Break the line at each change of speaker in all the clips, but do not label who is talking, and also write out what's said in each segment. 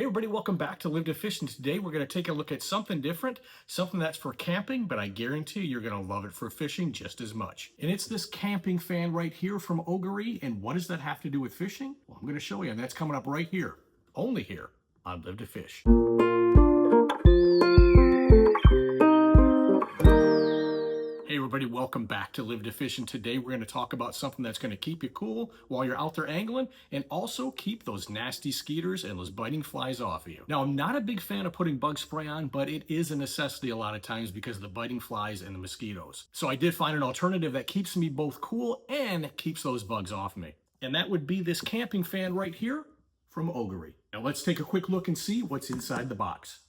Hey everybody, welcome back to Live to Fish, and today we're going to take a look at something different, something that's for camping, but I guarantee you're going to love it for fishing just as much. And it's this camping fan right here from Ogery, and what does that have to do with fishing? Well, I'm going to show you, and that's coming up right here, only here on Live to Fish. Hey everybody, welcome back to Live to Fish, and today we're going to talk about something that's going to keep you cool while you're out there angling and also keep those nasty skeeters and those biting flies off of you. Now, I'm not a big fan of putting bug spray on, but it is a necessity a lot of times because of the biting flies and the mosquitoes. So I did find an alternative that keeps me both cool and keeps those bugs off me. And that would be this camping fan right here from Ogery. Now let's take a quick look and see what's inside the box.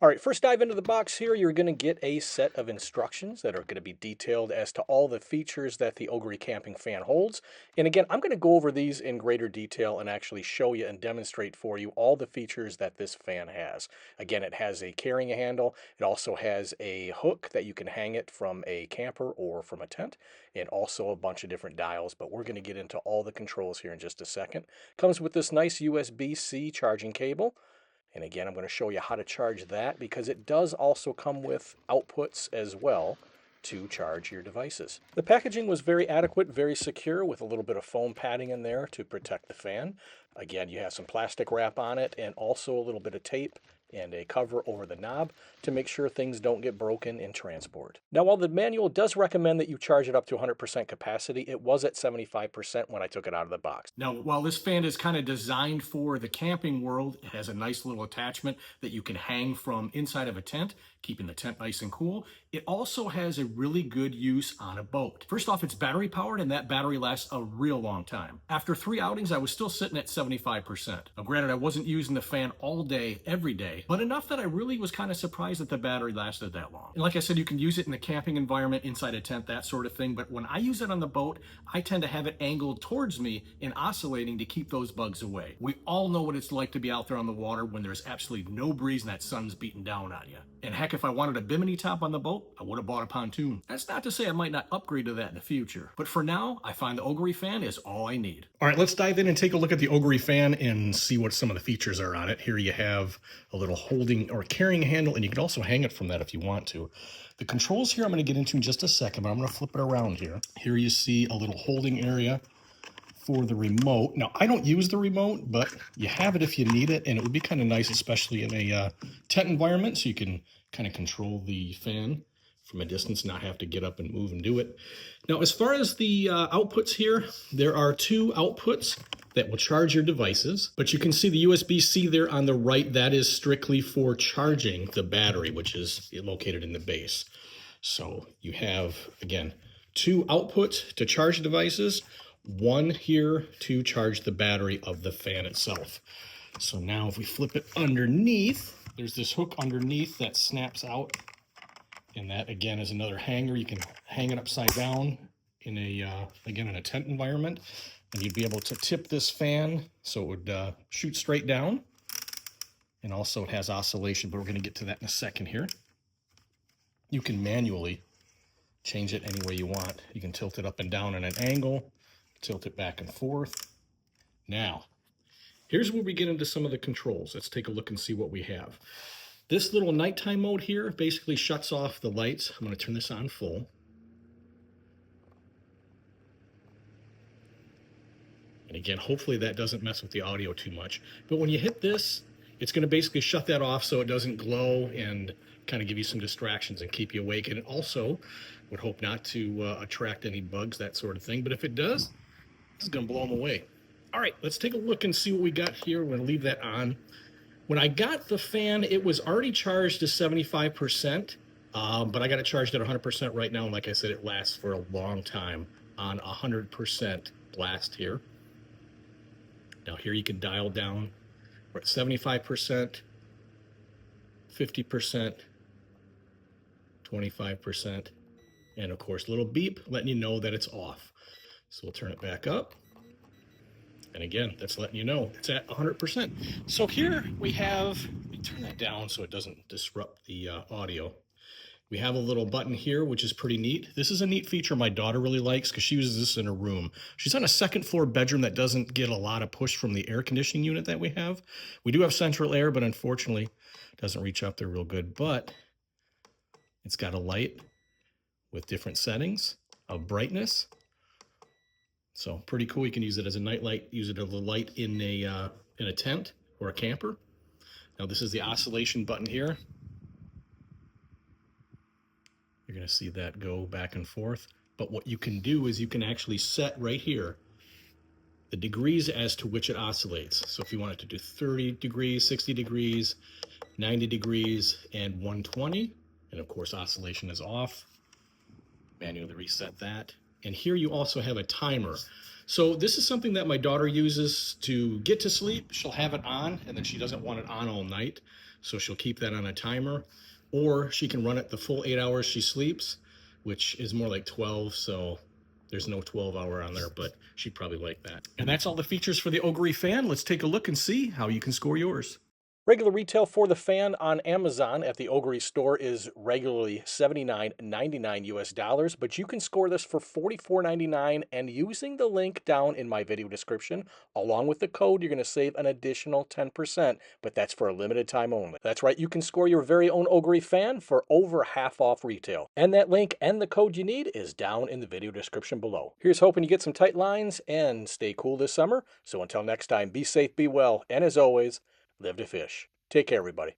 All right, first dive into the box here, you're going to get a set of instructions that are going to be detailed as to all the features that the Ogery Camping Fan holds. And again, I'm going to go over these in greater detail and actually show you and demonstrate for you all the features that this fan has. Again, it has a carrying handle. It also has a hook that you can hang it from a camper or from a tent, and also a bunch of different dials. But we're going to get into all the controls here in just a second. Comes with this nice USB-C charging cable. And again, I'm going to show you how to charge that because it does also come with outputs as well to charge your devices. The packaging was very adequate, very secure with a little bit of foam padding in there to protect the fan. Again, you have some plastic wrap on it and also a little bit of tape and a cover over the knob to make sure things don't get broken in transport. Now, while the manual does recommend that you charge it up to 100% capacity, it was at 75% when I took it out of the box.
Now, while this fan is kind of designed for the camping world, it has a nice little attachment that you can hang from inside of a tent, keeping the tent nice and cool. It also has a really good use on a boat. First off, it's battery powered, and that battery lasts a real long time. After 3 outings, I was still sitting at 75%. Now, granted, I wasn't using the fan all day, every day, but enough that I really was kind of surprised that the battery lasted that long. And like I said, you can use it in the camping environment, inside a tent, that sort of thing. But when I use it on the boat, I tend to have it angled towards me and oscillating to keep those bugs away. We all know what it's like to be out there on the water when there's absolutely no breeze and that sun's beating down on you. And heck, if I wanted a bimini top on the boat, I would have bought a pontoon. That's not to say I might not upgrade to that in the future, but for now, I find the Ogery fan is all I need. All right, let's dive in and take a look at the Ogery fan and see what some of the features are on it. Here you have a little holding or carrying handle, and you can also hang it from that if you want to. The controls here I'm going to get into in just a second, but I'm going to flip it around here. Here you see a little holding area for the remote. Now, I don't use the remote, but you have it if you need it, and it would be kind of nice, especially in a tent environment, so you can kind of control the fan from a distance, not have to get up and move and do it. Now, as far as the outputs here, there are 2 outputs that will charge your devices, but you can see the USB-C there on the right. That is strictly for charging the battery, which is located in the base. So you have, again, 2 outputs to charge devices, 1 here to charge the battery of the fan itself. So now if we flip it underneath, there's this hook underneath that snaps out, and that again is another hanger. You can hang it upside down in a again in a tent environment, and you'd be able to tip this fan so it would shoot straight down. And also it has oscillation, but we're going to get to that in a second here. You can manually change it any way you want. You can tilt it up and down at an angle, tilt it back and forth. Now, here's where we get into some of the controls. Let's take a look and see what we have. This little nighttime mode here basically shuts off the lights. I'm going to turn this on full. And again, hopefully that doesn't mess with the audio too much. But when you hit this, it's going to basically shut that off so it doesn't glow and kind of give you some distractions and keep you awake. And it also would hope not to attract any bugs, that sort of thing. But if it does, this is going to blow them away. All right, let's take a look and see what we got here. We're going to leave that on. When I got the fan, it was already charged to 75%, but I got it charged at 100% right now. And like I said, it lasts for a long time on 100% blast here. Now here you can dial down. We're at 75%, 50%, 25%, and of course, little beep letting you know that it's off. So we'll turn it back up. And again, that's letting you know it's at 100%. So here we have, let me turn that down so it doesn't disrupt the audio. We have a little button here, which is pretty neat. This is a neat feature my daughter really likes because she uses this in her room. She's on a second floor bedroom that doesn't get a lot of push from the air conditioning unit that we have. We do have central air, but unfortunately it doesn't reach up there real good. But it's got a light with different settings of brightness. So pretty cool. You can use it as a night light, use it as a light in a tent or a camper. Now this is the oscillation button here. You're going to see that go back and forth. But what you can do is you can actually set right here the degrees as to which it oscillates. So if you want it to do 30 degrees, 60 degrees, 90 degrees, and 120, and of course oscillation is off, manually reset that. And here you also have a timer. So this is something that my daughter uses to get to sleep. She'll have it on, and then she doesn't want it on all night. So she'll keep that on a timer. Or she can run it the full 8 hours she sleeps, which is more like 12. So there's no 12-hour on there, but she'd probably like that. And that's all the features for the Ogery Fan. Let's take a look and see how you can score yours.
Regular retail for the fan on Amazon at the Ogery store is regularly $79.99 US, but you can score this for $44.99, and using the link down in my video description, along with the code, you're going to save an additional 10%, but that's for a limited time only. That's right, you can score your very own Ogery fan for over half off retail. And that link and the code you need is down in the video description below. Here's hoping you get some tight lines and stay cool this summer. So until next time, be safe, be well, and as always, live to fish. Take care, everybody.